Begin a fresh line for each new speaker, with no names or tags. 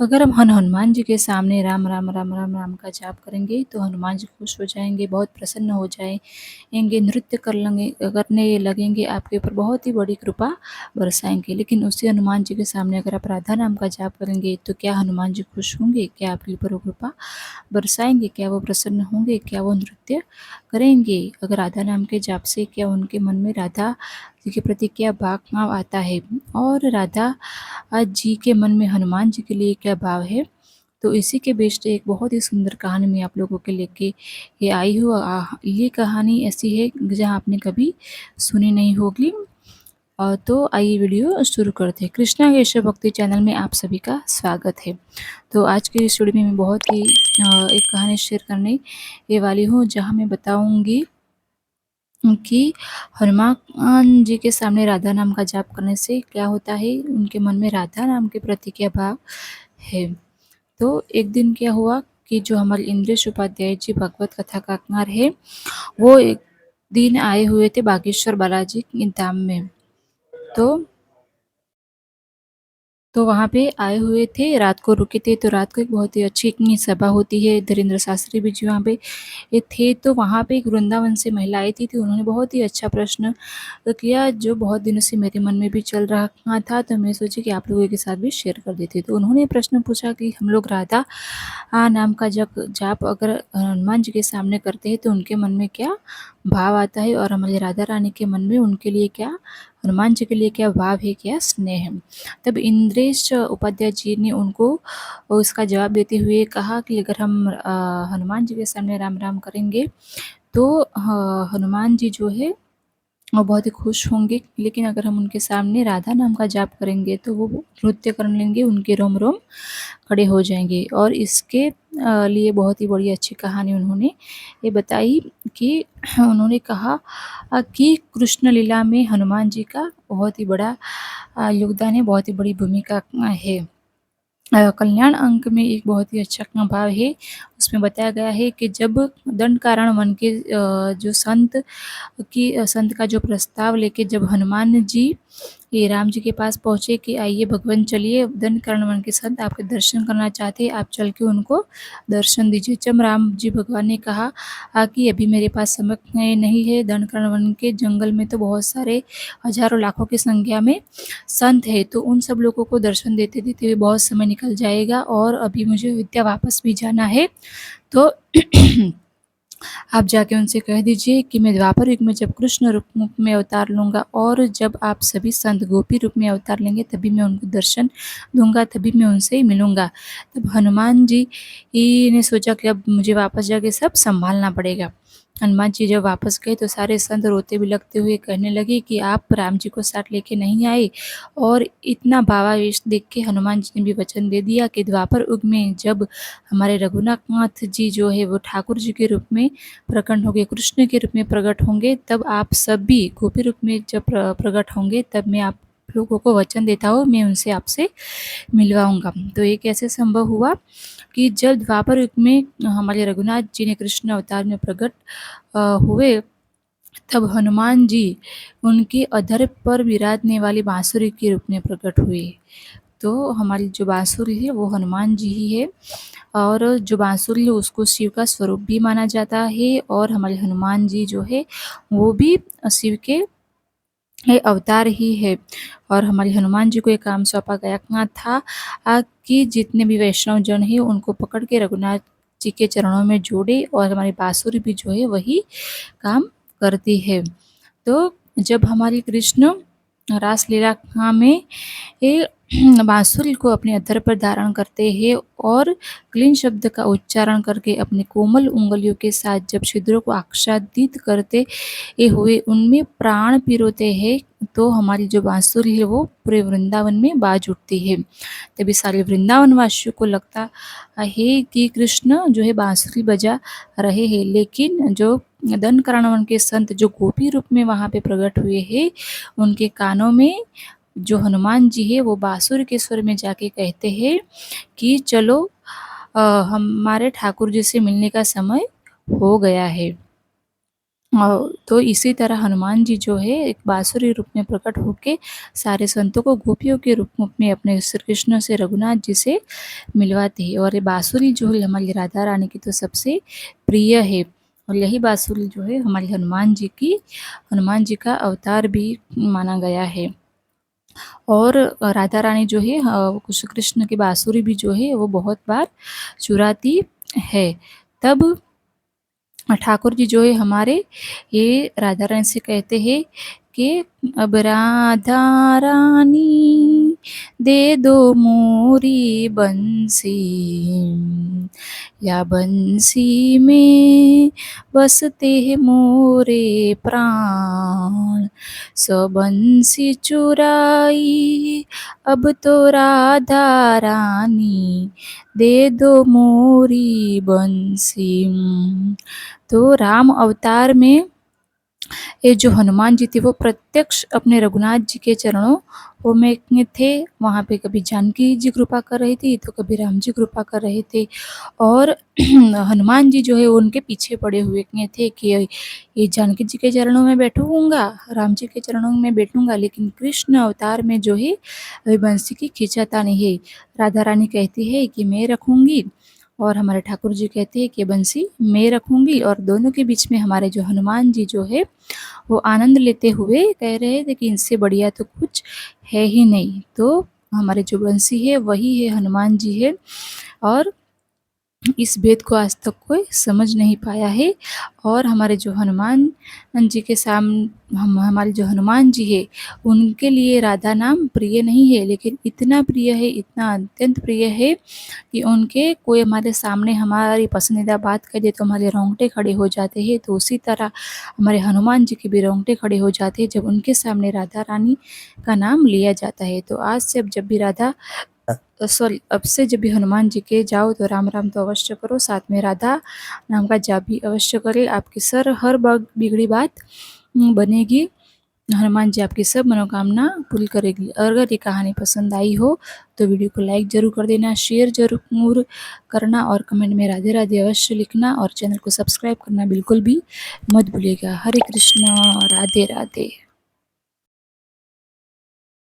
अगर हम हनुमान जी के सामने राम राम राम राम राम का जाप करेंगे तो हनुमान जी खुश हो जाएंगे, बहुत प्रसन्न हो जाएंगे, नृत्य करने लगेंगे, आपके ऊपर बहुत ही बड़ी कृपा बरसाएंगे। लेकिन उसी हनुमान जी के सामने अगर आप राधा नाम का जाप करेंगे तो क्या हनुमान जी खुश होंगे? क्या आपके ऊपर वो कृपा बरसाएंगे? क्या वो प्रसन्न होंगे? क्या वो नृत्य करेंगे? अगर राधा नाम के जाप से क्या उनके मन में राधा जी के प्रति क्या भाव आता है, और राधा आज जी के मन में हनुमान जी के लिए क्या भाव है, तो इसी के बेस्ड एक बहुत ही सुंदर कहानी मैं आप लोगों के लेके ये आई हूँ। ये कहानी ऐसी है जहाँ आपने कभी सुनी नहीं होगी। तो आइए वीडियो शुरू करते हैं। कृष्णा केशव भक्ति चैनल में आप सभी का स्वागत है। तो आज की इस वीडियो में मैं बहुत ही एक कहानी शेयर करने ये वाली हूँ, जहाँ मैं बताऊँगी कि हनुमान जी के सामने राधा नाम का जाप करने से क्या होता है, उनके मन में राधा नाम के प्रति क्या भाव है। तो एक दिन क्या हुआ कि जो हमारे इंद्रेश उपाध्याय जी भगवत कथा कार है, वो एक दिन आए हुए थे बागेश्वर बालाजी के धाम में। तो वहाँ पे आए हुए थे, रात को रुके थे। तो रात को एक बहुत ही अच्छी इतनी सभा होती है, धीरेन्द्र शास्त्री भी जी वहाँ पे ये थे। तो वहाँ पे एक वृंदावन से महिला आई थी, तो उन्होंने बहुत ही अच्छा प्रश्न किया, जो बहुत दिनों से मेरे मन में भी चल रहा था। तो मैं सोची कि आप लोगों के साथ भी शेयर कर देती। तो उन्होंने प्रश्न पूछा कि हम लोग राधा नाम का जप जाप अगर हनुमान जी के सामने करते हैं तो उनके मन में क्या भाव आता है, और हमारी राधा रानी के मन में उनके लिए क्या, हनुमान जी के लिए क्या भाव है, क्या स्नेह है। तब इंद्रेश उपाध्याय जी ने उनको उसका जवाब देते हुए कहा कि अगर हम हनुमान जी के सामने राम राम करेंगे तो हनुमान जी जो है वो बहुत ही खुश होंगे। लेकिन अगर हम उनके सामने राधा नाम का जाप करेंगे तो वो नृत्य करने लगेंगे, उनके रोम रोम खड़े हो जाएंगे। और इसके लिए बहुत ही बड़ी अच्छी कहानी उन्होंने ये बताई कि उन्होंने कहा कि कृष्ण लीला में हनुमान जी का बहुत ही बड़ा योगदान है, बहुत ही बड़ी भूमिका है। कल्याण अंक में एक बहुत ही अच्छा भाव है, उसमें बताया गया है कि जब दंड कारण वन के जो संत का जो प्रस्ताव लेके जब हनुमान जी ये राम जी के पास पहुँचे कि आइए भगवान, चलिए दंडकारण्य वन के संत आपके दर्शन करना चाहते हैं, आप चल के उनको दर्शन दीजिए। जब राम जी भगवान ने कहा कि अभी मेरे पास समय नहीं है, दंडकारण्य वन के जंगल में तो बहुत सारे हजारों लाखों की संख्या में संत है, तो उन सब लोगों को दर्शन देते देते हुए बहुत समय निकल जाएगा, और अभी मुझे अयोध्या वापस भी जाना है। तो आप जाके उनसे कह दीजिए कि मैं द्वापर युग में जब कृष्ण रूप में अवतार लूँगा, और जब आप सभी संत गोपी रूप में अवतार लेंगे तभी मैं उनको दर्शन दूंगा, तभी मैं उनसे मिलूँगा। तब हनुमान जी ने सोचा कि अब मुझे वापस जाके सब संभालना पड़ेगा। हनुमान जी जब वापस गए तो सारे संत रोते बिलखते हुए कहने लगे कि आप राम जी को साथ लेके नहीं आए। और इतना भावावेश देख के हनुमान जी ने भी वचन दे दिया कि द्वापर युग में जब हमारे रघुनाथ जी जो है वो ठाकुर जी के रूप में प्रकट होंगे, कृष्ण के रूप में प्रकट होंगे, तब आप सभी गोपी रूप में जब प्रकट होंगे तब मैं आप लोगों को वचन देता हूँ, मैं उनसे आपसे मिलवाऊंगा। तो ये कैसे संभव हुआ कि जब द्वापर युग में हमारे रघुनाथ जी ने कृष्ण अवतार में प्रकट हुए, तब हनुमान जी उनके अधर पर विराजने वाली बांसुरी के रूप में प्रकट हुए। तो हमारी जो बांसुरी है वो हनुमान जी ही है, और जो बांसुरी है उसको शिव का स्वरूप भी माना जाता है, और हमारे हनुमान जी जो है वो भी शिव के अवतार ही है। और हमारे हनुमान जी को एक काम सौंपा गया था कि जितने भी वैष्णव जन है उनको पकड़ के रघुनाथ जी के चरणों में जोड़े, और हमारी बांसुरी भी जो है वही काम करती है। तो जब हमारी कृष्ण रासलीला में ये बांसुरी को अपने अधर पर धारण करते हैं, और क्लीन शब्द का उच्चारण करके अपने कोमल उंगलियों के साथ जब छिद्रों को आच्छादित करते हुए उनमें प्राण पिरोते हैं, तो हमारी जो बांसुरी है वो पूरे वृंदावन में बाज उठती है। तभी सारे वृंदावन वासियों को लगता है कि कृष्ण जो है बांसुरी बजा रहे हैं। लेकिन जो दंडकारण्य के संत जो गोपी रूप में वहाँ पे प्रकट हुए हैं, उनके कानों में जो हनुमान जी है वो बांसुरी के स्वर में जाके कहते हैं कि चलो हमारे ठाकुर जी से मिलने का समय हो गया है। तो इसी तरह हनुमान जी जो है एक बांसुरी रूप में प्रकट होके सारे संतों को गोपियों के रूप में अपने श्री कृष्ण से रघुनाथ जी से मिलवाते हैं। और ये बांसुरी जो है हमारी राधा रानी की तो सबसे प्रिय है। और यही बांसुरी जो है हमारी हनुमान जी का अवतार भी माना गया है। और राधा रानी जो है श्री कृष्ण की बांसुरी भी जो है वो बहुत बार चुराती है। तब ठाकुर जी जो है हमारे ये राधा रानी से कहते हैं कि अब राधा रानी दे दो मोरी बंसी, या बंसी में बसते हैं मोरे प्राण, सो बंसी चुराई अब तो राधा रानी दे दो मोरी बंसी। तो राम अवतार में ये जो हनुमान जी थे वो प्रत्यक्ष अपने रघुनाथ जी के चरणों वो में थे। वहाँ पे कभी जानकी जी कृपा कर रही थी तो कभी राम जी कृपा कर रहे थे। और हनुमान जी जो है उनके पीछे पड़े हुए थे कि ये जानकी जी के चरणों में बैठूंगा, राम जी के चरणों में बैठूंगा, लेकिन कृष्ण अवतार में जो है बंसी की खींचाता नहीं है। राधा रानी कहती है कि मैं रखूंगी और हमारे ठाकुर जी कहते हैं कि बंसी मैं रखूंगी। और दोनों के बीच में हमारे जो हनुमान जी जो है वो आनंद लेते हुए कह रहे थे कि इनसे बढ़िया तो कुछ है ही नहीं। तो हमारे जो बंसी है वही है हनुमान जी है। और इस भेद को आज तक कोई समझ नहीं पाया है। और हमारे जो हनुमान जी के हमारे जो हनुमान जी है उनके लिए राधा नाम प्रिय नहीं है, लेकिन इतना प्रिय है, इतना अत्यंत प्रिय है कि उनके कोई हमारे सामने हमारी पसंदीदा बात कह दे तो हमारे रोंगटे खड़े हो जाते हैं। तो उसी तरह हमारे हनुमान जी के भी रोंगटे खड़े हो जाते हैं जब उनके सामने राधा रानी का नाम लिया जाता है। तो आज से अब जब भी सॉरी अब से जब भी हनुमान जी के जाओ तो राम राम तो अवश्य करो, साथ में राधा नाम का जाप भी अवश्य करें। आपकी हर बिगड़ी बात बनेगी। हनुमान जी आपकी सब मनोकामना पूरी करेगी। अगर ये कहानी पसंद आई हो तो वीडियो को लाइक जरूर कर देना, शेयर जरूर करना और कमेंट में राधे राधे अवश्य लिखना और चैनल को सब्सक्राइब करना बिल्कुल भी मत भूलिएगा। हरे कृष्णा, राधे राधे।